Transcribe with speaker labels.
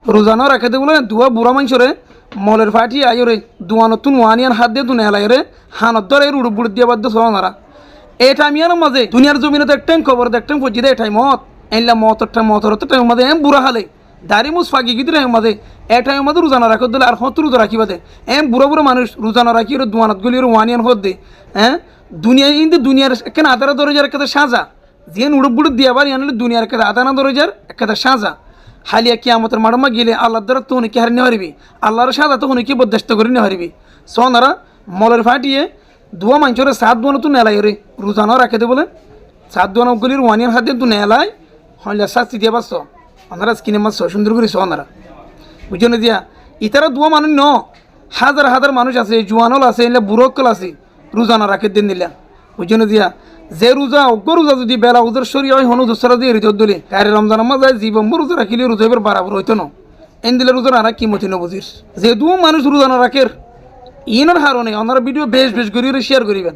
Speaker 1: রোজানো রাখে দে বলে দুয়া বুড়া মানুষরে মলের ফাটি আইরে দুয়া নতুন ওয়ানিয়ান হাত দিয়ে দুনে হেলাইরে হানত ধরে রুড় বুড় দিয়ে বাধ্য সোনারা এই টাইমিয়ার মাঝে দুনিয়ার জমিনে দেখতেন খবর দেখতেন পচি দেয় টাইমত এনলা মতর টাইম মাঝে বুড়া হালে দাড়ি মুস ফাঁকি গিয়ে টাইম মাঝে এই টাইম মাঝে রোজানা রাখত দিলে আর হত রোজা রাখিবা দে বুড়া বুড়া মানুষ রোজানা রাখি দুয়ানত গলি ওয়ানিয়ান হত দে দুনিয়া কিন্তু দুনিয়ার এখানে আদারা দরজার একটা সাজা যে উড়ুব বুড়ুব দিয়ে আবার ইয়ানলে দুনিয়ার একটা আদানা দরজার একটা সাজা হালিয়া কিয়ামতের মাডমা গেলে আল্লাহ দ্বারা তো উনি কি হারি নিয়ে হারিবি আল্লাহর সাজা তো উনি কি বরদাস্ত করে নিয়ে হারিবি সোনারা মলের ফাটিয়ে দুয়া মানুষের সাত দুয়ানো তো নেলাই রে রোজানাও রাখে দে বলে সাত দুয়ানো গলির ওয়ানিয়ার হাতে তো নেলাই হইলে শাস্তি দিয়ে পারছ ওনারা স্কিনে মারছ সুন্দর করে সোনারা বুঝছো না দিয়া ইতারা দুয়া মানুষ ন হাজার হাজার মানুষ আছে জুয়ানল আছে এলে বুড়কল আছে রোজানা রাখে দিন দিলা বুঝছো না দিয়া যে রোজা অজ্ঞ রোজা যদি বেলা উজর সরি হয় হনু দোসরা দিয়ে ঋতু দিলে কারে রমজান মাঝে জীবন রোজা রাখিলে রোজা এবার বারাবর হইতো না এন দিলে রোজা না কি মতি না বুঝিস যে দু মানুষ রোজানা রাখের ইনার হারণে ওনারা ভিডিও বেশ বেশ করিয়ে শেয়ার করিবেন।